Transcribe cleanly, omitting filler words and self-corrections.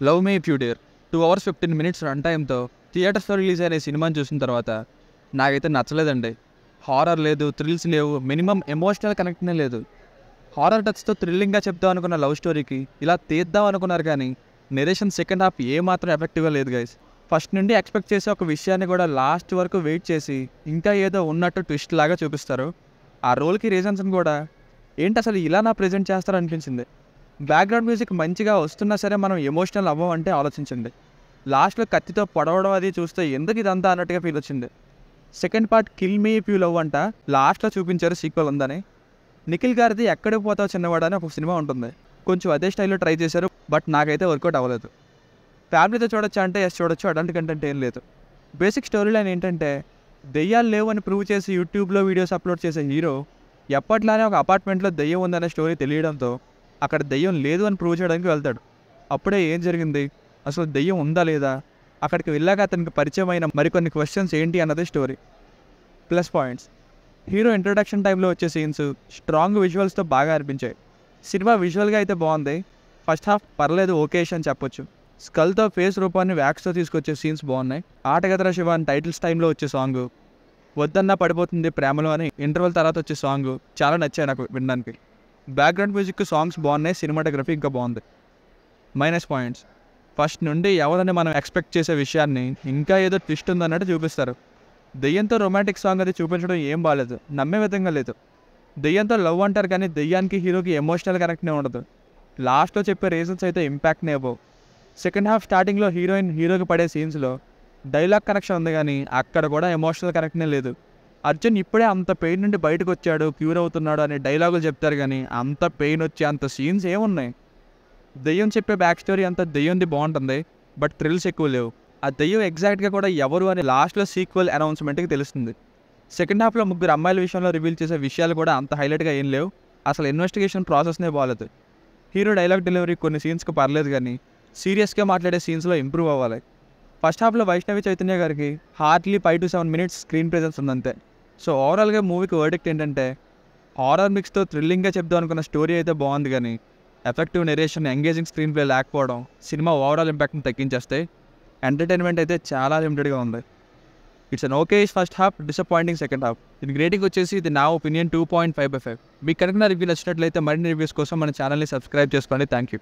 Love me if you dare 2 hours 15 minutes run టైంతో థియేటర్స్లో release అయిన సినిమాని చూసిన తర్వాత నాకైతే నచ్చలేదండి. హారర్ లేదు, థ్రిల్స్ లేవు, మినిమం ఎమోషనల్ కనెక్ట్నే లేదు. హారర్ టచ్తో థ్రిల్లింగ్గా చెప్దాం అనుకున్న లవ్ స్టోరీకి ఇలా తీద్దాం అనుకున్నారు కానీ నెరేషన్ సెకండ్ హాఫ్ ఏమాత్రం ఎఫెక్టివ్గా లేదు గైస్. ఫస్ట్ నుండి ఎక్స్పెక్ట్ చేసే ఒక విషయాన్ని కూడా లాస్ట్ వరకు వెయిట్ చేసి ఇంకా ఏదో ఉన్నట్టు ట్విస్ట్ లాగా చూపిస్తారు. ఆ రోల్కి రీజన్స్ని కూడా ఏంటి అసలు ఇలా నా ప్రజెంట్ చేస్తారు అనిపించింది. బ్యాక్గ్రౌండ్ మ్యూజిక్ మంచిగా వస్తున్నా సరే మనం ఎమోషనల్ అవ్వమంటే ఆలోచించండి. లాస్ట్లో కత్తితో పొడవడం అది చూస్తే ఎందుకు ఇదంతా అన్నట్టుగా ఫీల్ వచ్చింది. Second part kill me if you love అంట లాస్ట్లో చూపించారు సీక్వెల్ ఉందని. నిఖిల్ గారిది ఎక్కడికి పోతావు చిన్నవాడు అని ఒక సినిమా ఉంటుంది, కొంచెం అదే స్టైల్లో ట్రై చేశారు, బట్ నాకైతే వర్కౌట్ అవ్వలేదు. ఫ్యామిలీతో చూడొచ్చా అంటే ఎస్ చూడొచ్చు, అటువంటి కంటెంట్ ఏం లేదు. బేసిక్ స్టోరీ లైన్ ఏంటంటే దెయ్యాలు లేవు అని ప్రూవ్ చేసి యూట్యూబ్లో వీడియోస్ అప్లోడ్ చేసే హీరో ఎప్పట్లానే ఒక అపార్ట్మెంట్లో దెయ్యం ఉందనే స్టోరీ తెలియడంతో అక్కడ దెయ్యం లేదు అని ప్రూవ్ చేయడానికి వెళ్తాడు. అప్పుడే ఏం జరిగింది, అసలు దెయ్యం ఉందా లేదా, అక్కడికి వెళ్ళాక అతనికి పరిచయం అయిన మరికొన్ని క్వశ్చన్స్ ఏంటి అన్నది story. Plus points: hero introduction టైంలో వచ్చే సీన్స్ స్ట్రాంగ్ విజువల్స్తో బాగా అనిపించాయి. సినిమా విజువల్గా అయితే బాగుంది. ఫస్ట్ హాఫ్ పర్లేదు, ఓకేష్ అని చెప్పొచ్చు. స్కల్తో ఫేస్ రూపాన్ని వ్యాక్స్తో తీసుకొచ్చే సీన్స్ బాగున్నాయి. ఆటగదరా శివ అని టైటిల్స్ టైంలో వచ్చే సాంగ్, వద్దన్నా పడిపోతుంది ప్రేమలో అని ఇంటర్వెల్ తర్వాత వచ్చే సాంగ్ చాలా నచ్చాయి నాకు వినడానికి. బ్యాక్గ్రౌండ్ మ్యూజిక్ సాంగ్స్ బాగున్నాయి, సినిమాటోగ్రఫీ ఇంకా బాగుంది. మైనస్ పాయింట్స్: ఫస్ట్ నుండి ఎవరని మనం ఎక్స్పెక్ట్ చేసే విషయాన్ని ఇంకా ఏదో ట్విస్ట్ ఉందన్నట్టు చూపిస్తారు. దెయ్యంతో రొమాంటిక్ సాంగ్ అది చూపించడం ఏం బాగాలేదు, నమ్మే విధంగా లేదు. దెయ్యంతో లవ్ అంటారు కానీ దెయ్యానికి హీరోకి ఎమోషనల్ కనెక్ట్నే ఉండదు. లాస్ట్లో చెప్పే రీజన్స్ అయితే ఇంపాక్ట్నే అవ్వవు. సెకండ్ హాఫ్ స్టార్టింగ్లో హీరోకి పడే సీన్స్లో డైలాగ్ కనెక్షన్ ఉంది కానీ అక్కడ కూడా ఎమోషనల్ కనెక్ట్నే లేదు. అర్జున్ ఇప్పుడే అంత పెయిన్ నుండి బయటకు వచ్చాడు, క్యూర్ అవుతున్నాడు అనే డైలాగులు చెప్తారు కానీ అంత పెయిన్ వచ్చే అంత సీన్స్ ఏమున్నాయి. దెయ్యం చెప్పే బ్యాక్ స్టోరీ అంతా దెయ్యంది బాగుంటుంది, బట్ థ్రిల్స్ ఎక్కువ లేవు. ఆ దెయ్యం ఎగ్జాక్ట్గా కూడా ఎవరు అని లాస్ట్లో సీక్వెల్ అనౌన్స్మెంట్కి తెలుస్తుంది. సెకండ్ హాఫ్లో ముగ్గురు అమ్మాయిల విషయంలో రివీల్ చేసే విషయాలు కూడా అంత హైలైట్గా ఏం లేవు. అసలు ఇన్వెస్టిగేషన్ ప్రాసెస్నే బాగాలేదు. హీరో డైలాగ్ డెలివరీ కొన్ని సీన్స్కి పర్లేదు కానీ సీరియస్గా మాట్లాడే సీన్స్లో ఇంప్రూవ్ అవ్వాలి. ఫస్ట్ హాఫ్లో వైష్ణవి చైతన్య గారికి hardly 5 to 7 minutes screen presence ఉందంతే. సో ఓవరాల్గా మూవీకి వర్డిక్ట్ ఏంటంటే హారర్ మిక్స్తో థ్రిల్లింగ్గా చెప్దాం అనుకున్న స్టోరీ అయితే బాగుంది కానీ effective narration, engaging screen play లేకపోవడం సినిమా ఓవరాల్ ఇంపాక్ట్ని తగ్గించేస్తే. ఎంటర్టైన్మెంట్ అయితే చాలా లిమిటెడ్గా ఉంది. It's an okay first half, disappointing second half. దీనికి రేటింగ్ వచ్చేసి ఇది నా ఒపీనియన్ 2.5/5. మీకు కనుక నా రివ్యూ నచ్చినట్లయితే మరిన్ని రివ్యూస్ కోసం మన ఛానల్ని సబ్స్క్రైబ్ చేసుకోండి. Thank you.